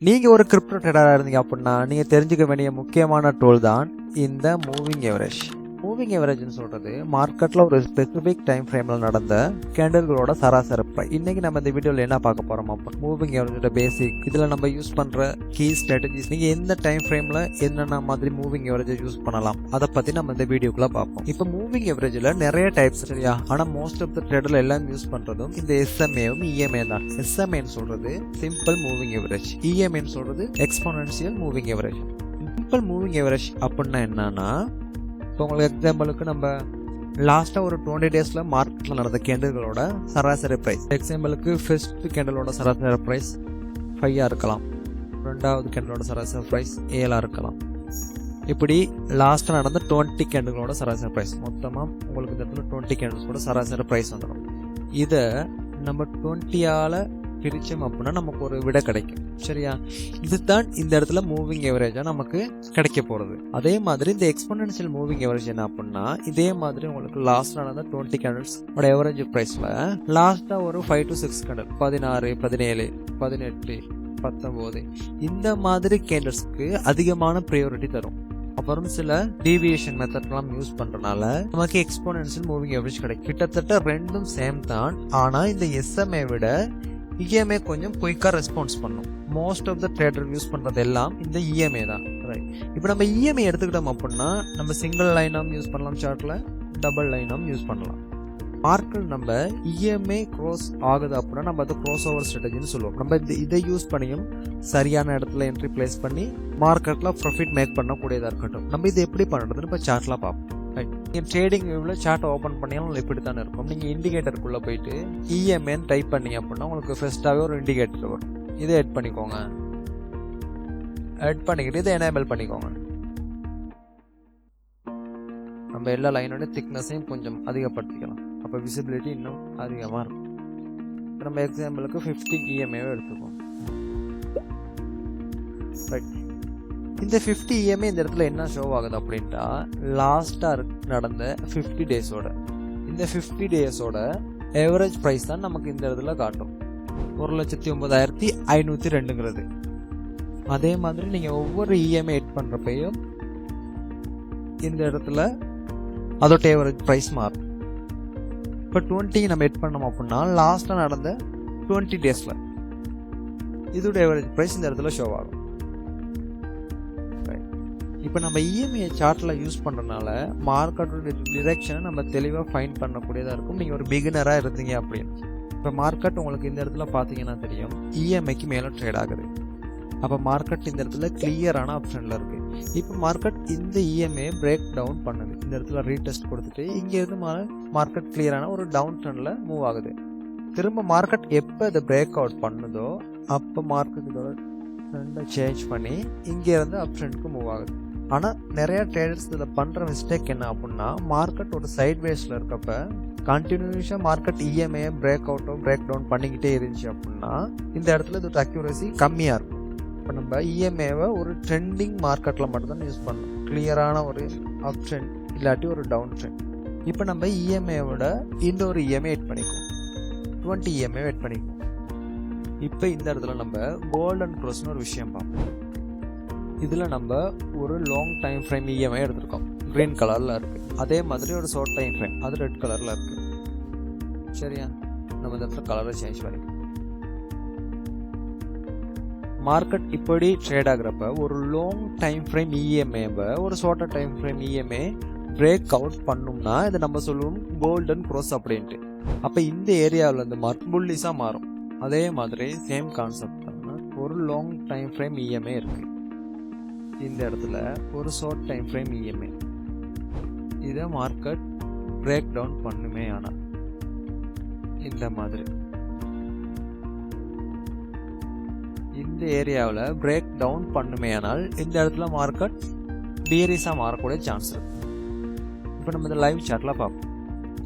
நீங்க ஒரு கிரிப்டோ ட்ரேடரா இருந்தீங்க அப்படின்னா நீங்க தெரிஞ்சுக்க வேண்டிய முக்கியமான டூல் தான் இந்த மூவிங் எவரேஜ். மூவிங் எவரேஜ்னு சொல்றது மார்க்கெட்ல ஒரு ஸ்பெசிபிக் டைம் ஃப்ரேம்ல நடந்த கேண்டல்களோட சராசரி பிரைஸ். இன்னைக்கு நம்ம இந்த வீடியோல என்ன பார்க்க போறோம் அப்படின்னா மூவிங் எவரேஜோட பேசிக், இதுல நம்ம யூஸ் பண்ற கீ ஸ்ட்ராட்டஜிஸ், நீங்க எந்த டைம் ஃப்ரேம்ல என்னென்ன மாதிரி மூவிங் எவரேஜ் யூஸ் பண்ணலாம் அதை பத்தி நம்ம இந்த வீடியோக்குள்ள பார்ப்போம். இப்போ மூவிங் எவரேஜ்ல நிறைய டைப்ஸ் சரியா, ஆனா மோஸ்ட் ஆஃப் த ட்ரேடர்ல எல்லாம் யூஸ் பண்றதும் இந்த எஸ்எம்ஏவும் இஎம்ஏ தான். எஸ்எம்ஏன்னு சொல்றது சிம்பிள் மூவிங் எவரேஜ், இஎம்ஏன்னு சொல்றது exponential moving average. Simple moving average அப்படின்னா என்னன்னா, இப்போ உங்களுக்கு எக்ஸாம்பிளுக்கு நம்ம லாஸ்ட்டாக ஒரு 20 டேஸில் மார்க்கெட்டில் நடந்த கேண்டல்களோட சராசரி ப்ரைஸ், எக்ஸாம்பிளுக்கு ஃபர்ஸ்ட் கேண்டலோட சராசரி ப்ரைஸ் 5 இருக்கலாம், ரெண்டாவது கேண்டலோட சராசரி ப்ரைஸ் 7 இருக்கலாம். இப்படி லாஸ்ட்டாக நடந்த 20 கேண்டல்களோட சராசரி ப்ரைஸ், மொத்தமாக உங்களுக்கு இந்த இடத்துல 20 கேண்டல்ஸோட சராசரி ப்ரைஸ் வந்துடும். இதை நம்ம 20ஆல் பிரிச்சோம் அப்படின்னா நமக்கு ஒரு விடை கிடைக்கும் சரியா. இதுதான் இந்த இடத்துல மூவிங் எவரேஜா நமக்கு கிடைக்க போறது. அதே மாதிரி இந்த எக்ஸ்போனன்ஷியல் மூவிங் எவரேஜ் என்ன அப்படின்னா, இதே மாதிரி உங்களுக்கு லாஸ்ட் நடந்த 20 கேண்டல்ஸ் எவரேஜ் பிரைஸ்ல லாஸ்டா ஒரு 5 to 6 கேண்டல் 16, 17, 18, 19 இந்த மாதிரி கேண்டல்ஸ்க்கு அதிகமான ப்ரையாரிட்டி தரும். அப்புறம் சில டீவியேஷன் மெத்தட்லாம் யூஸ் பண்றதுனால நமக்கு எக்ஸ்போனன்ஷியல் மூவிங் எவரேஜ் கிடைக்கும். கிட்டத்தட்ட ரெண்டும் சேம் தான், ஆனா இந்த எஸ்எம்ஏ விட இஎம்ஏ கொஞ்சம் குயிக்காக ரெஸ்பான்ஸ் பண்ணும். Most of the trader use பண்ணுறது எல்லாம் இந்த இஎம்ஏ தான் ரைட். இப்போ நம்ம இஎம்ஐ எடுத்துக்கிட்டோம் அப்படின்னா நம்ம சிங்கிள் லைனாம் யூஸ் பண்ணலாம், சார்ட்டில் டபுள் லைனாம் யூஸ் பண்ணலாம். மார்க்கெட் நம்ம இஎம்ஐ க்ரோஸ் ஆகுது அப்படின்னா நம்ம அதை க்ரோஸ் ஓவர் ஸ்ட்ராட்டஜின்னு சொல்லுவோம். நம்ம இதை யூஸ் பண்ணியும் சரியான இடத்துல என்ட்ரி பிளேஸ் பண்ணி மார்க்கெட்டில் ப்ராஃபிட் மேக் பண்ணக்கூடியதாக இருக்கட்டும். நம்ம இது எப்படி பண்ணுறதுன்னு இப்போ சார்ட்லாம் பார்ப்போம். நீங்கள் ட்ரேடிங் வியூவில் சார்ட்டை ஓப்பன் பண்ணியாலும் இப்படி தானே இருக்கும். நீங்கள் இண்டிகேட்டருக்குள்ளே போயிட்டு இஎம்ஏன்னு டைப் பண்ணீங்க அப்படின்னா உங்களுக்கு ஃபர்ஸ்ட்டாகவே ஒரு இண்டிகேட்டர் வரும். இதை ஆட் பண்ணிக்கோங்க, ஆட் பண்ணிக்கிட்டு இதை எனேபிள் பண்ணிக்கோங்க. நம்ம எல்லா லைனோட திக்னஸையும் கொஞ்சம் அதிகப்படுத்திக்கலாம், அப்போ விசிபிலிட்டி இன்னும் அதிகமாக இருக்கும். நம்ம எக்ஸாம்பிளுக்கு 50 இஎம்ஏவை எடுத்துக்கோம் ரைட். இந்த 50 இஎம்ஐ இந்த இடத்துல என்ன ஷோ ஆகுது அப்படின்ட்டா லாஸ்ட்டாக நடந்த 50 டேஸோட இந்த 50 டேஸோட எவரேஜ் ப்ரைஸ் தான் நமக்கு இந்த இடத்துல காட்டும், 1,09,502. அதே மாதிரி நீங்கள் ஒவ்வொரு இஎம்ஐ எட் பண்ணுறப்பையும் இந்த இடத்துல அதோட எவரேஜ் ப்ரைஸ் மாறும். இப்போ 20 நம்ம எட் பண்ணோம் அப்படின்னா லாஸ்ட்டாக நடந்த 20 டேஸில் இதோட எவரேஜ் ப்ரைஸ் இந்த இடத்துல ஷோ ஆகும். இப்போ நம்ம இஎம்ஐ சார்ட்டில் யூஸ் பண்ணுறதுனால மார்க்கெட்டோட டிரெக்ஷனை நம்ம தெளிவாக ஃபைண்ட் பண்ணக்கூடியதாக இருக்கும். நீங்கள் ஒரு பிகினராக இருந்தீங்க அப்படின்னு. இப்போ மார்க்கெட் உங்களுக்கு இந்த இடத்துல பார்த்தீங்கன்னா தெரியும் இஎம்ஐக்கு மேலே ட்ரேட் ஆகுது. அப்போ மார்க்கெட் இந்த இடத்துல கிளியரான ஆப்ஷனில் இருக்குது. இப்போ மார்க்கெட் இந்த இஎம்ஐ பிரேக் டவுன் பண்ணுது, இந்த இடத்துல ரீடெஸ்ட் கொடுத்துட்டு இங்கேருந்து மார்க்கெட் கிளியரான ஒரு டவுன் ட்ரெண்டில் மூவ் ஆகுது. திரும்ப மார்க்கெட் எப்போ இதை பிரேக் அவுட் பண்ணுதோ அப்போ மார்க்கெட் இதோட ட்ரெண்டை சேஞ்ச் பண்ணி இங்கேருந்து அப் ட்ரெண்டுக்கு மூவ் ஆகுது. ஆனால் நிறைய ட்ரேடர்ஸ் இதில் பண்ணுற மிஸ்டேக் என்ன அப்படின்னா, மார்க்கெட் ஒரு சைட் வேஸில் இருக்கப்ப கண்டினியூஸாக மார்க்கெட் இஎம்ஐ பிரேக் அவுட்டோ பிரேக் டவுன் பண்ணிக்கிட்டே இருந்துச்சு அப்படின்னா இந்த இடத்துல இதோட அக்யூரசி கம்மியாக இருக்கும். இப்போ நம்ம இஎம்ஐவை ஒரு ட்ரெண்டிங் மார்க்கெட்டில் மட்டும்தான் யூஸ் பண்ணணும், கிளியரான ஒரு அப் ட்ரெண்ட் இல்லாட்டி ஒரு டவுன் ட்ரெண்ட். இப்போ நம்ம இஎம்ஐயோட இந்த ஒரு இஎம்ஐ எட் பண்ணிக்குவோம், 20 இஎம்ஐ எட் பண்ணிக்குவோம். இப்போ இந்த இடத்துல நம்ம கோல்டன் க்ரோஸ்னு ஒரு விஷயம் பார்ப்போம். இதில் நம்ம ஒரு லாங் டைம் ஃப்ரேம் இஎம்ஐ எடுத்திருக்கோம், க்ரீன் கலரில் இருக்குது. அதே மாதிரி ஒரு ஷார்ட் டைம் ஃப்ரேம் அது ரெட் கலரில் இருக்குது சரியா. நம்ம இந்த இடத்துல கலரை சேஞ்ச் பண்ணிக்கலாம். மார்க்கெட் இப்படி ட்ரேட் ஆகுறப்ப ஒரு லாங் டைம் ஃப்ரேம் இஎம்ஐவை ஒரு short time frame EMI break out பண்ணோம்னா இதை நம்ம சொல்லுவோம் கோல்டன் க்ரோஸ் அப்படின்ட்டு. அப்போ இந்த ஏரியாவில் இருந்து மார்க் புல்லிஸாக மாறும். அதே மாதிரி சேம் கான்செப்ட் தான் ஒரு லாங் டைம் ஃப்ரேம் இஎம்ஐ இருக்குது. இந்த இடத்துல ஒரு ஷார்ட் டைம் ஃப்ரேம் இஎம்ஐ இதை மார்க்கெட் பிரேக் டவுன் பண்ணுமே ஆனால் இந்த மாதிரி இந்த ஏரியாவில் பிரேக் டவுன் பண்ணுமே ஆனால் இந்த இடத்துல மார்க்கெட் பியரிஸாக மாறக்கூடிய சான்ஸ் இருக்கு. இப்போ நம்ம இந்த லைவ் சார்ட்டில் பார்ப்போம்.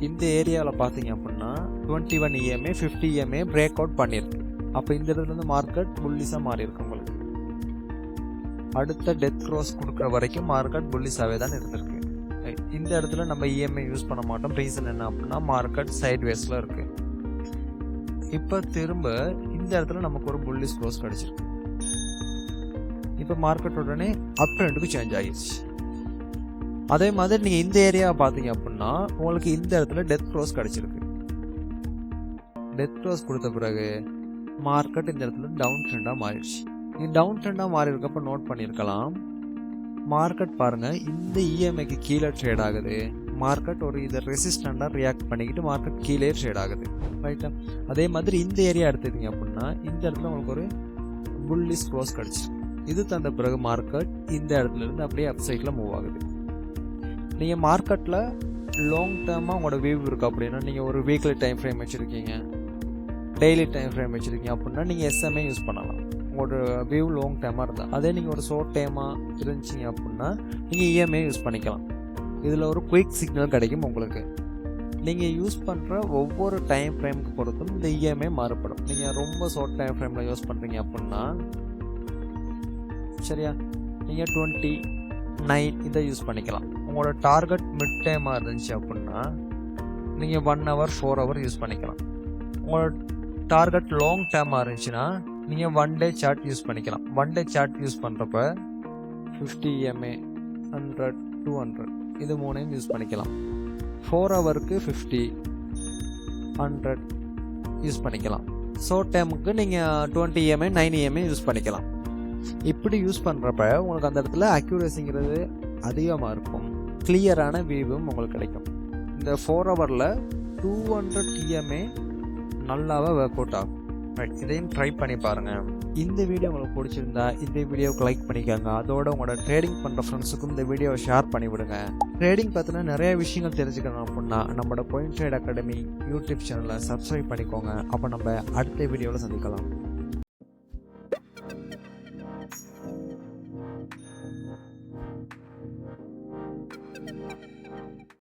இந்த ஏரியாவில் பார்த்தீங்க அப்படின்னா 21 இஎம்ஐ 50 இஎம்ஐ பிரேக் அவுட் பண்ணியிருக்கு. அப்போ இந்த இடத்துல இருந்து மார்க்கெட் புல்லிஸாக மாறி இருக்கு. உங்களுக்கு அடுத்த டெத் க்ரோஸ் கொடுக்குற வரைக்கும் மார்க்கெட் புல்லிஸாகவே தான் இருந்திருக்கு. இந்த இடத்துல நம்ம இஎம்ஐ யூஸ் பண்ண மாட்டோம். ரீசன் என்ன அப்படின்னா மார்க்கெட் சைட் வேஸில் இருக்குது. இப்போ திரும்ப இந்த இடத்துல நமக்கு ஒரு புல்லிஷ் க்ளோஸ் கிடச்சிருக்கு. இப்போ மார்க்கெட் உடனே அப் ட்ரெண்டுக்கு சேஞ்ச் ஆகிடுச்சு. அதே மாதிரி நீங்கள் இந்த ஏரியாவை பார்த்தீங்க அப்படின்னா உங்களுக்கு இந்த இடத்துல டெத் க்ளோஸ் கிடச்சிருக்கு. டெத் க்ளோஸ் கொடுத்த பிறகு மார்க்கெட் இந்த இடத்துல டவுன் ட்ரெண்டாக மாறிடுச்சு. இது டவுன் ட்ரெண்டாக மாறி இருக்கப்போ நோட் பண்ணியிருக்கலாம், மார்க்கெட் பாருங்கள் இந்த இஎம்ஐக்கு கீழே ட்ரேட் ஆகுது. மார்க்கெட் ஒரு இதை ரெசிஸ்டண்டாக ரியாக்ட் பண்ணிக்கிட்டு மார்க்கெட் கீழே ட்ரேட் ஆகுது. ரைட்டா? அதே மாதிரி இந்த ஏரியா எடுத்துக்கிங்க அப்படின்னா இந்த இடத்துல உங்களுக்கு ஒரு புல்லிஷ் க்ளோஸ் கிடச்சிருக்கு. இது தந்த பிறகு மார்க்கெட் இந்த இடத்துல இருந்து அப்படியே அப் சைடில் மூவ் ஆகுது. நீங்கள் மார்க்கெட்டில் லாங் டேர்மாக உங்களோட வியூ இருக்குது அப்படின்னா நீங்கள் ஒரு வீக்லி டைம் ஃப்ரேம் வச்சுருக்கீங்க, டெய்லி டைம் ஃப்ரேம் வச்சுருக்கீங்க அப்படின்னா நீங்கள் எஸ்எம்ஏ யூஸ் பண்ணலாம் உங்களோட வியூ லாங் டைமாக இருந்தால். அதே நீங்கள் ஒரு ஷார்ட் டைமாக இருந்துச்சிங்க அப்படின்னா நீங்கள் இஎம்ஐ யூஸ் பண்ணிக்கலாம். இதில் ஒரு குயிக் சிக்னல் கிடைக்கும் உங்களுக்கு. நீங்கள் யூஸ் பண்ணுற ஒவ்வொரு டைம் ஃப்ரேமுக்கு பொறுத்தும் இந்த இஎம்ஐ மாறுபடும். நீங்கள் ரொம்ப ஷார்ட் டைம் ஃப்ரேமில் யூஸ் பண்ணுறீங்க அப்படின்னா சரியா நீங்கள் 29 இதை யூஸ் பண்ணிக்கலாம். உங்களோட டார்கெட் மிட் டைமாக இருந்துச்சு அப்படின்னா நீங்கள் 1 hour 4 hour யூஸ் பண்ணிக்கலாம். உங்களோட டார்கெட் லாங் டேர்மாக இருந்துச்சுன்னா நீங்கள் 1 day சார்ட் யூஸ் பண்ணிக்கலாம். 1 day சார்ட் யூஸ் பண்ணுறப்ப 50 EMA 100 200 இது மூணையும் யூஸ் பண்ணிக்கலாம். 4 hourக்கு 50 100 யூஸ் பண்ணிக்கலாம். ஷார்ட் டைமுக்கு நீங்கள் 20 EMA 9 EMA யூஸ் பண்ணிக்கலாம். இப்படி யூஸ் பண்ணுறப்ப உங்களுக்கு அந்த இடத்துல அக்யூரேசிங்கிறது அதிகமாக இருக்கும், கிளியரான வியூவும் உங்களுக்கு கிடைக்கும். இந்த 4 hourல 200 EMA நல்லாவே ஒர்க் அவுட் ஆகும். ரைட், இதையும் ட்ரை பண்ணி பாருங்கள். இந்த வீடியோ உங்களுக்கு பிடிச்சிருந்தா இந்த வீடியோவுக்கு லைக் பண்ணிக்கோங்க. அதோட உங்களோட ட்ரேடிங் பண்ணுற ஃப்ரெண்ட்ஸுக்கும் இந்த வீடியோவை ஷேர் பண்ணிவிடுங்க. ட்ரேடிங் பார்த்தினா நிறைய விஷயங்கள் தெரிஞ்சுக்கணும் அப்படின்னா நம்மளோட பாயிண்ட் ட்ரேட் அகாடமி யூடியூப் சேனலை சப்ஸ்கிரைப் பண்ணிக்கோங்க. அப்போ நம்ம அடுத்த வீடியோவில் சந்திக்கலாம்.